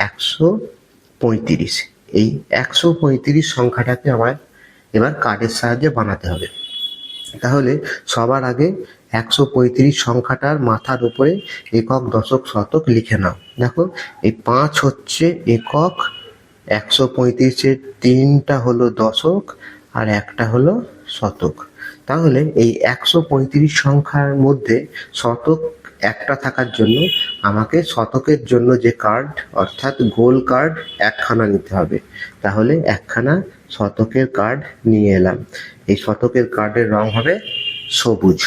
135। এই 135 সংখ্যাটাকে আমার এবার কার্ডের সাহায্যে বানাতে হবে। তাহলে সবার আগে 135 সংখ্যাটার মাথার উপরে একক, দশক, শতক লিখে নাও। দেখো, এই 5 হচ্ছে একক, 135-এর 3টা হলো দশক আর একটা হলো শতক। তাহলে এই 135 সংখ্যার মধ্যে শতক একটা থাকার জন্য আমাকে শতকের জন্য যে কার্ড, অর্থাৎ গোল কার্ড একখানা নিতে হবে। তাহলে একখানা শতকের কার্ড নিয়ে এলাম। এই শতকের কার্ডের রং হবে সবুজ।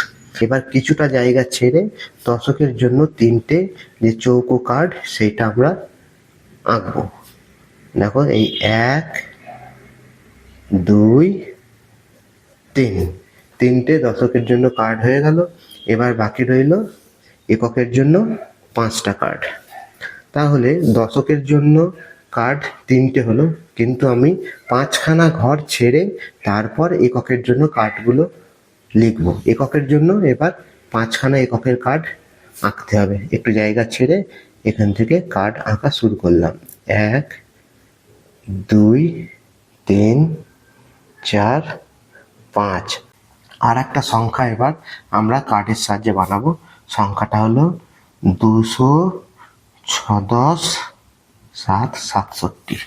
এবার কিছুটা জায়গা ছেড়ে দশকের জন্য 3টে যে চৌকো কার্ড সেটা আমরা আঁকবো। দেখো, এই 1, 2, 3, 3টে দশকের জন্য কার্ড হয়ে গেল। এবার বাকি রইল এককের জন্য 5টা কার্ড। তাহলে দশকের জন্য কার্ড 3টে হলো, কিন্তু আমি 5খানা ঘর ছেড়ে তারপর এককের জন্য কার্ডগুলো লিখব। এককের জন্য এবার 5খানা এককের কার্ড আঁকতে হবে। একটু জায়গা ছেড়ে এখান থেকে কার্ড আঁকা শুরু করলাম। 1, 2, 3, 4, 5। আর একটা সংখ্যা এবার আমরা কার্ডের সাহায্যে বানাবো। সংখ্যাটা হলো 267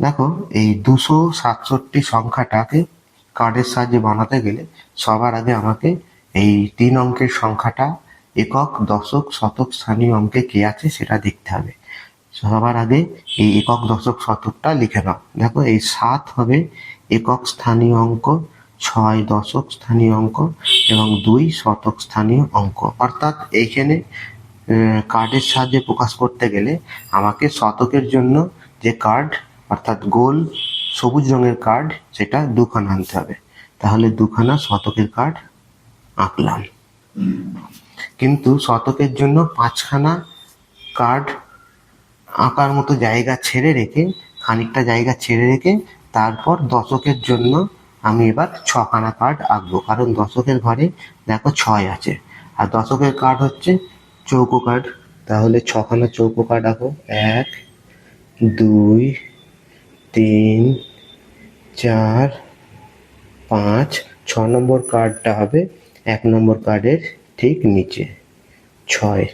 দেখো, এই 267 সংখ্যাটাকে কার্ডের সাহায্যে বানাতে গেলে সবার আগে আমাকে এই 3 অঙ্কের সংখ্যাটা একক, দশক, শতক স্থানীয় অঙ্কে কি আছে সেটা দেখতে হবে। সবার আগে এই একক, দশক, শতকটা লিখে নাও। দেখো, এই 7 হবে একক স্থানীয় অঙ্ক, 6 দশক স্থানীয় অঙ্ক এবং 2 শতক স্থানীয় অঙ্ক। অর্থাৎ এইখানে কার্ডের সাহায্যে প্রকাশ করতে গেলে আমাকে শতকের জন্য যে কার্ড, অর্থাৎ গোল সবুজ রঙের কার্ড, সেটা 2খানা আনতে হবে। তাহলে 2খানা শতকের কার্ড আঁকলাম। কিন্তু শতকের জন্য 5খানা কার্ড আঁকার মতো জায়গা ছেড়ে রেখে, খানিকটা জায়গা ছেড়ে রেখে তারপর দশকের জন্য আমি এবার 6খানা কার্ড আঁকবো। কারণ দশকের ঘরে দেখো 6 আছে, আর দশকের কার্ড হচ্ছে চৌকো কার্ড। তাহলে 6খানা চৌকো কার্ড আঁকো। 1, 2, 3, 4, 5। 6 নম্বর কার্ডটা হবে 1 নম্বর কার্ডের ঠিক নিচে, 6।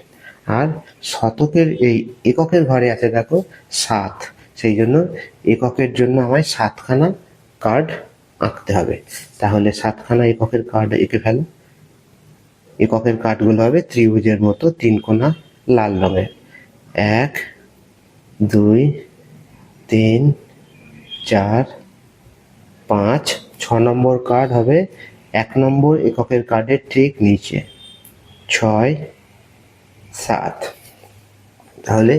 আর শতকের এই এককের ঘরে আছে দেখো 7, সেই জন্য এককের জন্য আমায় 7খানা কার্ড আঁকতে হবে। তাহলে 7খানা এককের কার্ড এঁকে ফেলো। এককের কার্ডগুলো হবে ত্রিভুজের মতো 3 কোণা লাল রঙের। 1, 2, 3, 4, 5। 6 নম্বর কার্ড হবে 1 নম্বর এককের কার্ডের ঠিক নিচে, 6, 7। তাহলে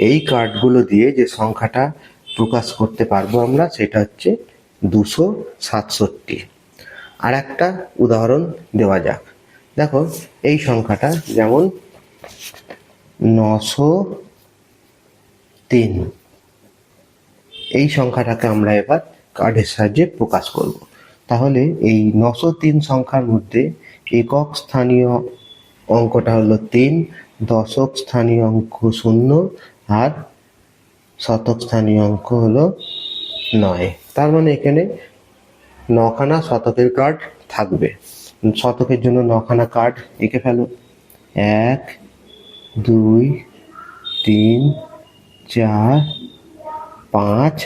এই কার্ডগুলো দিয়ে যে সংখ্যাটা প্রকাশ করতে পারবো আমরা সেটা হচ্ছে 267। আর একটা উদাহরণ দেওয়া যাক। দেখো, এই সংখ্যাটা যেমন 903, এই সংখ্যাটাকে আমরা এবার কার্ডের সাহায্যে প্রকাশ করব। তাহলে এই 903 সংখ্যার মধ্যে একক স্থানীয় অঙ্কটা হলো 3, দশক স্থানীয় অঙ্ক 0 আর শতক স্থানীয় অঙ্ক হলো 9। তার মানে এখানে 9খানা শতকের কার্ড থাকবে। শতকের জন্য 9খানা কার্ড এঁকে ফেলো। 1, 2, 3, 4, 5।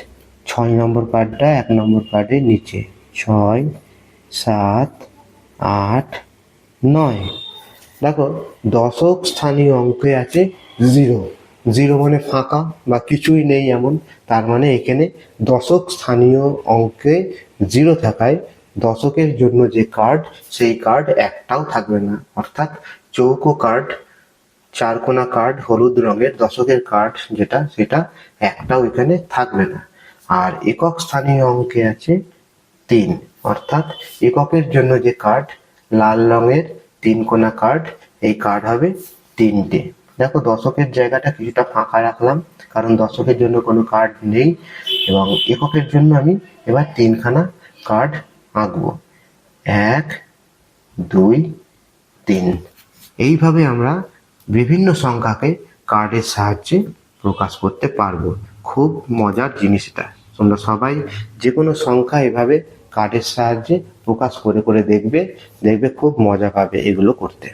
6 নম্বর কার্ডটা 1 নম্বর কার্ডের নিচে, 6, 7, 8, 9। দেখো, দশক স্থানীয় অঙ্কে আছে 0। 0 মানে ফাঁকা বা কিছুই নেই এমন। তার মানে এখানে দশক স্থানীয় অঙ্কে 0 থাকায় দশকের জন্য যে কার্ড, সেই কার্ড একটাও থাকবে না। অর্থাৎ চৌকো কার্ড, 4 কোণা কার্ড হলুদ রঙের দশকের কার্ড যেটা, সেটা একটাও এখানে থাকবে না। আর একক স্থানীয় অঙ্কে আছে 3, অর্থাৎ এককের জন্য যে কার্ড লাল রঙের 3 কোণা কার্ড, এই কার্ড হবে 3টে। দেখো, দশকের জায়গাটা কিছুটা ফাঁকা রাখলাম কারণ দশকের জন্য কোনো কার্ড নেই, এবং এককের জন্য আমি এবার 3খানা কার্ড আঁকবো। 1, 2, 3। এইভাবে আমরা বিভিন্ন সংখ্যাকে কার্ডের সাহায্যে প্রকাশ করতে পারবো। খুব মজার জিনিস এটা। তোমরা সবাই যে কোনো সংখ্যা এভাবে কার্ডের সাহায্যে প্রকাশ করে করে দেখবে, দেখবে খুব মজা পাবে এগুলো করতে।